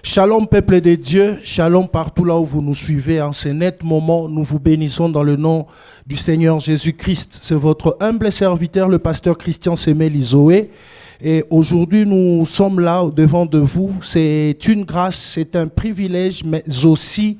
Shalom peuple de Dieu, shalom partout là où vous nous suivez. En ce net moment, nous vous bénissons dans le nom du Seigneur Jésus-Christ. C'est votre humble serviteur, le pasteur Christian Semel Izoé. Et aujourd'hui, nous sommes là devant de vous. C'est une grâce, c'est un privilège, mais aussi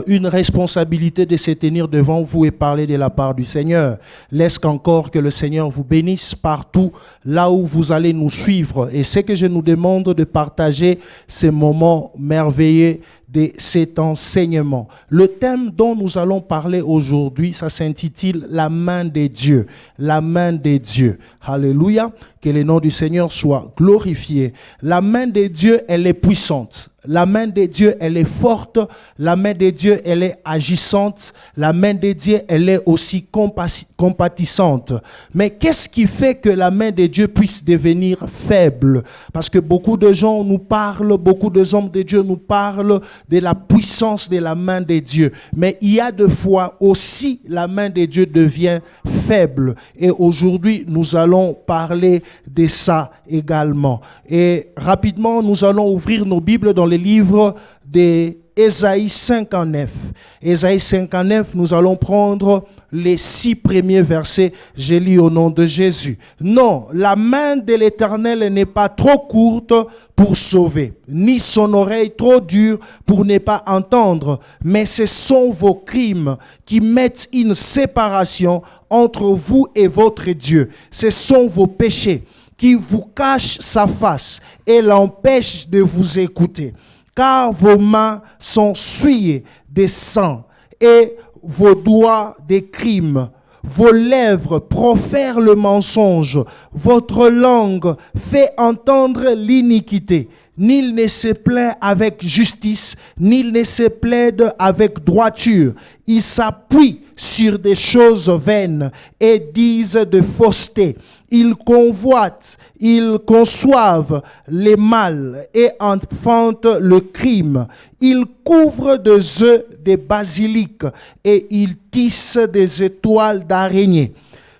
une responsabilité de se tenir devant vous et parler de la part du Seigneur. Laisse qu'encore que le Seigneur vous bénisse partout là où vous allez nous suivre. Et c'est que je nous demande de partager ces moments merveilleux de cet enseignement. Le thème dont nous allons parler aujourd'hui, ça s'intitule « La main de Dieu ». La main de Dieu. Alléluia. Que le nom du Seigneur soit glorifié. La main de Dieu, elle est puissante. La main de Dieu, elle est forte. La main de Dieu, elle est agissante. La main de Dieu, elle est aussi compatissante. Mais qu'est-ce qui fait que la main de Dieu puisse devenir faible? Parce que beaucoup de gens nous parlent, beaucoup de hommes de Dieu nous parlent de la puissance de la main de Dieu. Mais il y a des fois aussi, la main de Dieu devient faible. Et aujourd'hui, nous allons parler de ça également. Et rapidement, nous allons ouvrir nos Bibles dans le livre d'Ésaïe 59. Ésaïe 59, nous allons prendre les 6 premiers versets. Je lis au nom de Jésus. Non, la main de l'Éternel n'est pas trop courte pour sauver, ni son oreille trop dure pour ne pas entendre. Mais ce sont vos crimes qui mettent une séparation entre vous et votre Dieu. Ce sont vos péchés qui vous cachent sa face et l'empêchent de vous écouter. Car vos mains sont souillées de sang et vos doigts des crimes. Vos lèvres profèrent le mensonge. Votre langue fait entendre l'iniquité. Nul ne se plaint avec justice, nul ne se plaide avec droiture. Ils s'appuient sur des choses vaines et disent de fausseté. Ils convoitent, ils conçoivent les mal et enfantent le crime. Ils couvrent des œufs de basilic et ils tissent des étoiles d'araignée.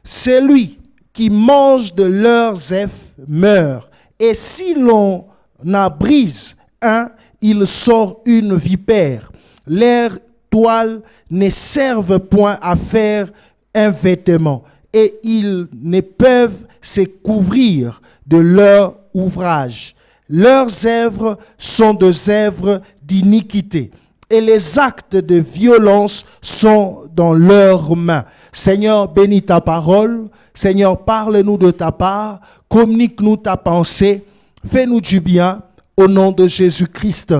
Celui qui mange de leurs œufs meurt. Et si l'on en brise un, il sort une vipère. Leurs toiles ne servent point à faire un vêtement. Et ils ne peuvent se couvrir de leur ouvrage. Leurs œuvres sont des œuvres d'iniquité. Et les actes de violence sont dans leurs mains. Seigneur, bénis ta parole. Seigneur, parle-nous de ta part. Communique-nous ta pensée. Fais-nous du bien. Au nom de Jésus-Christ,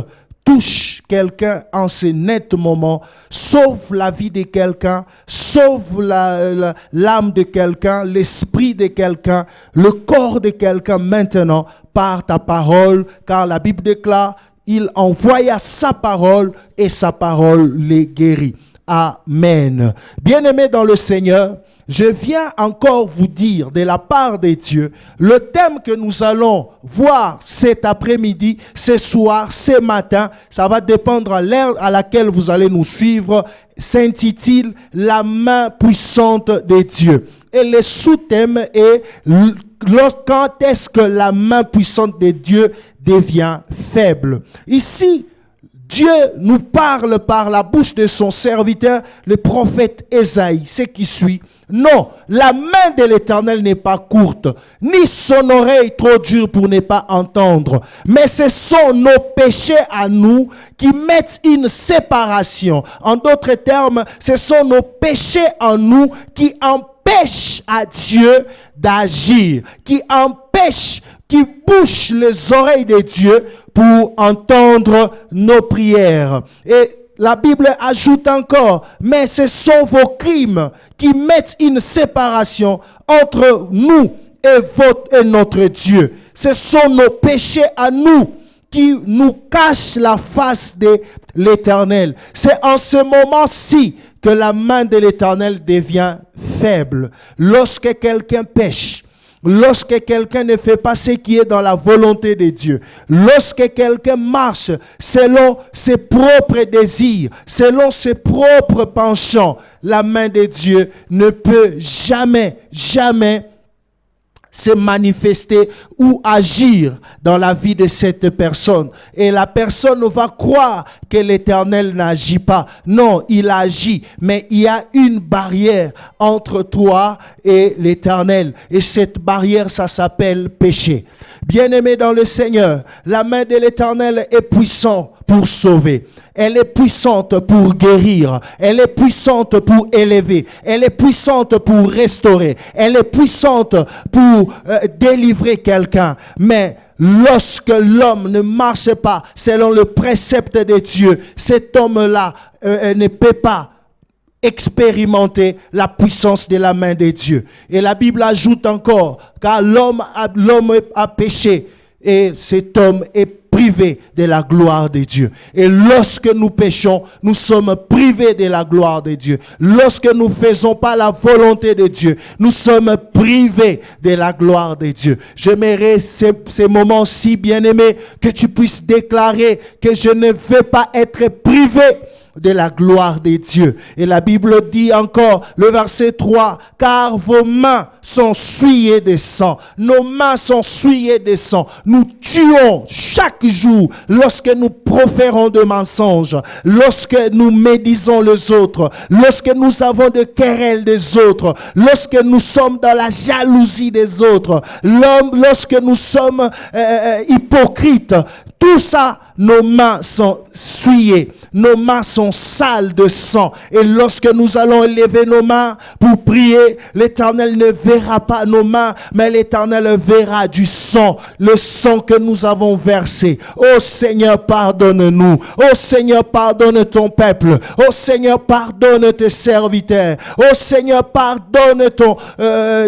touche quelqu'un en ce net moment, sauve la vie de quelqu'un, sauve l'âme de quelqu'un, l'esprit de quelqu'un, le corps de quelqu'un maintenant par ta parole, car la Bible déclare, il envoya sa parole et sa parole les guérit. Amen. Bien-aimés dans le Seigneur, je viens encore vous dire de la part de Dieu, le thème que nous allons voir cet après-midi, ce soir, ce matin, ça va dépendre à l'heure à laquelle vous allez nous suivre, s'intitule « La main puissante de Dieu ». Et le sous-thème est « Quand est-ce que la main puissante de Dieu devient faible ?» Ici, Dieu nous parle par la bouche de son serviteur, le prophète Ésaïe, ce qui suit. Non, la main de l'Éternel n'est pas courte, ni son oreille trop dure pour ne pas entendre. Mais ce sont nos péchés à nous qui mettent une séparation. En d'autres termes, ce sont nos péchés en nous qui empêchent à Dieu d'agir, qui empêchent, qui bouchent les oreilles de Dieu pour entendre nos prières. Et la Bible ajoute encore, mais ce sont vos crimes qui mettent une séparation entre nous et notre Dieu. Ce sont nos péchés à nous qui nous cachent la face de l'Éternel. C'est en ce moment-ci que la main de l'Éternel devient faible. Lorsque quelqu'un pêche, lorsque quelqu'un ne fait pas ce qui est dans la volonté de Dieu, lorsque quelqu'un marche selon ses propres désirs, selon ses propres penchants, la main de Dieu ne peut jamais se manifester ou agir dans la vie de cette personne. Et la personne va croire que l'Éternel n'agit pas. Non, il agit, mais il y a une barrière entre toi et l'Éternel. Et cette barrière, ça s'appelle péché. Bien-aimé dans le Seigneur, la main de l'Éternel est puissante pour sauver. Elle est puissante pour guérir. Elle est puissante pour élever. Elle est puissante pour restaurer. Elle est puissante pour délivrer quelqu'un. Mais lorsque l'homme ne marche pas selon le précepte de Dieu, cet homme-là ne peut pas expérimenter la puissance de la main de Dieu. Et la Bible ajoute encore, car l'homme a péché et cet homme est privé de la gloire de Dieu. Et lorsque nous péchons, nous sommes privés de la gloire de Dieu. Lorsque nous ne faisons pas la volonté de Dieu, nous sommes privés de la gloire de Dieu. J'aimerais ces moments-ci, bien-aimés, que tu puisses déclarer que je ne veux pas être privé de la gloire de Dieu. Et la Bible dit encore, le verset 3, car vos mains sont souillées de sang. Nos mains sont souillées de sang. Nous tuons chaque jour lorsque nous proférons de mensonges, lorsque nous médisons les autres, lorsque nous avons de querelles des autres, lorsque nous sommes dans la jalousie des autres, lorsque nous sommes hypocrites. Tout ça, nos mains sont souillées, nos mains sont sales de sang. Et lorsque nous allons élever nos mains pour prier, l'Éternel ne verra pas nos mains, mais l'Éternel verra du sang, le sang que nous avons versé. Oh Seigneur, pardonne-nous. Oh Seigneur, pardonne ton peuple. Oh Seigneur, pardonne tes serviteurs. Oh Seigneur, pardonne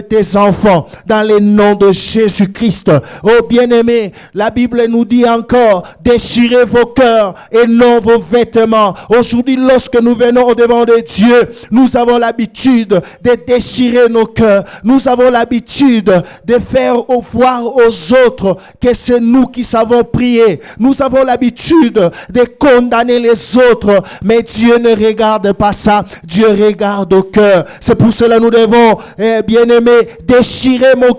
tes enfants dans le nom de Jésus-Christ. Oh bien-aimé, la Bible nous dit encore, déchirez vos cœurs et non vos vêtements. Aujourd'hui, lorsque nous venons au devant de Dieu, nous avons l'habitude de déchirer nos cœurs. Nous avons l'habitude de faire voir aux autres que c'est nous qui savons prier. Nous avons l'habitude de condamner les autres, mais Dieu ne regarde pas ça. Dieu regarde au cœur. C'est pour cela que nous devons, bien-aimés, déchirer nos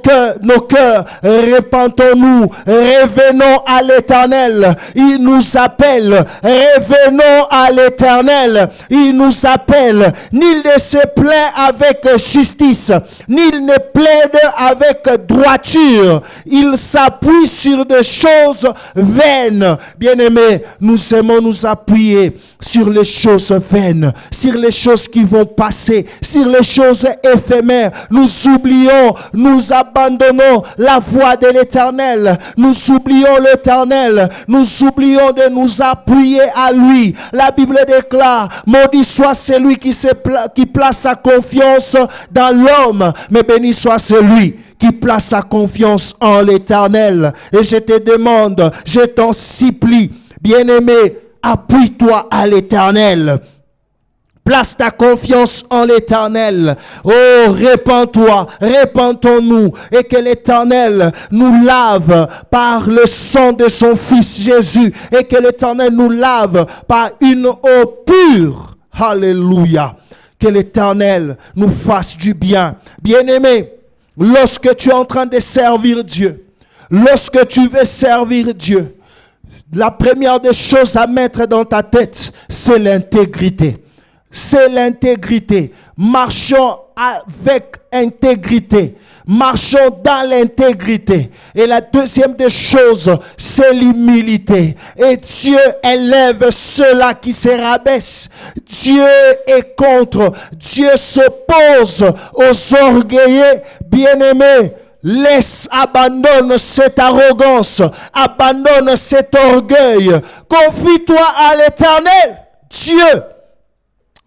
cœurs. Repentons-nous, revenons à l'Éternel. Il nous appelle, revenons à l'Éternel. Il nous appelle. Nul ne se plaint avec justice, nul ne plaide avec droiture. Il s'appuie sur des choses vaines. Bien-aimés, nous aimons nous appuyer sur les choses vaines, sur les choses qui vont passer, sur les choses éphémères. Nous oublions, nous abandonnons la voie de l'Éternel. Nous oublions l'Éternel. Nous oublions de nous appuyer à lui. La Bible déclare, maudit soit celui qui place sa confiance dans l'homme, mais béni soit celui qui place sa confiance en l'Éternel. Et je te demande, je t'en supplie, bien-aimé, appuie-toi à l'Éternel. Place ta confiance en l'Éternel. Oh, répands-toi, répandons-nous, et que l'Éternel nous lave par le sang de son Fils Jésus, et que l'Éternel nous lave par une eau pure. Alléluia. Que l'Éternel nous fasse du bien. Bien-aimé, lorsque tu es en train de servir Dieu, lorsque tu veux servir Dieu, la première des choses à mettre dans ta tête, c'est l'intégrité. C'est l'intégrité. Marchons avec intégrité. Marchons dans l'intégrité. Et la deuxième des choses, c'est l'humilité. Et Dieu élève ceux-là qui se rabaissent. Dieu est contre. Dieu s'oppose aux orgueilleux. Bien-aimés, abandonne cette arrogance. Abandonne cet orgueil. Confie-toi à l'Éternel, Dieu.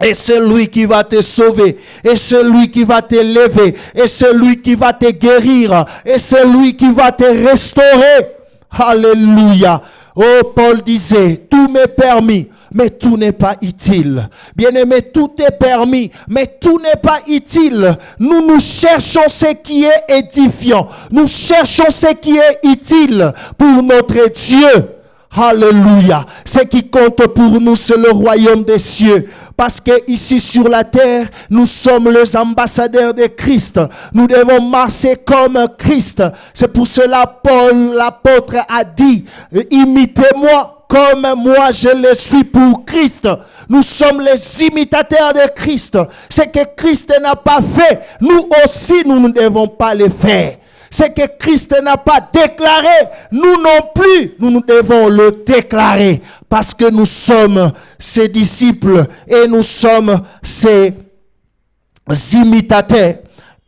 Et c'est lui qui va te sauver, et c'est lui qui va t'élever, et c'est lui qui va te guérir, et c'est lui qui va te restaurer. Alléluia. Oh, Paul disait, tout m'est permis, mais tout n'est pas utile. Bien-aimé, tout est permis, mais tout n'est pas utile. Nous cherchons ce qui est édifiant. Nous cherchons ce qui est utile pour notre Dieu. Alléluia. Ce qui compte pour nous, c'est le royaume des cieux. parce que ici sur la terre, nous sommes les ambassadeurs de Christ. Nous devons marcher comme Christ. C'est pour cela Paul, l'apôtre, a dit, imitez-moi comme moi je le suis pour Christ. Nous sommes les imitateurs de Christ. Ce que Christ n'a pas fait, nous aussi nous ne devons pas le faire. Ce que Christ n'a pas déclaré, nous non plus, nous devons le déclarer. Parce que nous sommes ses disciples et nous sommes ses imitateurs.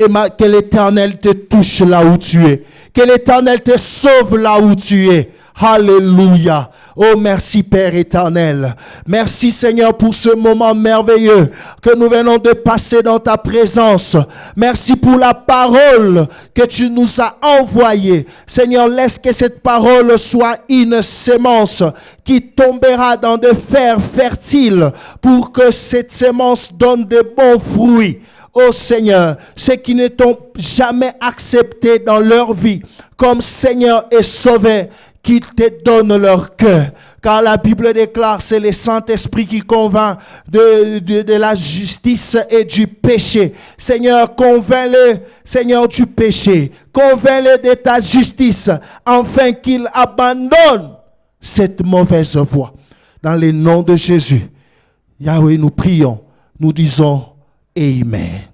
Et que l'Éternel te touche là où tu es. Que l'Éternel te sauve là où tu es. Alléluia. Oh, merci Père éternel. Merci Seigneur pour ce moment merveilleux que nous venons de passer dans ta présence. Merci pour la parole que tu nous as envoyée. Seigneur, laisse que cette parole soit une sémence qui tombera dans des fers fertiles pour que cette sémence donne de bons fruits. Oh Seigneur, ceux qui ne t'ont jamais accepté dans leur vie comme Seigneur et Sauveur, qui te donnent leur cœur. Car la Bible déclare, c'est le Saint-Esprit qui convainc de la justice et du péché. Seigneur, convainc-le, Seigneur, du péché. Convainc-le de ta justice, afin qu'il abandonne cette mauvaise voie. Dans le nom de Jésus, Yahweh, nous prions, nous disons Amen.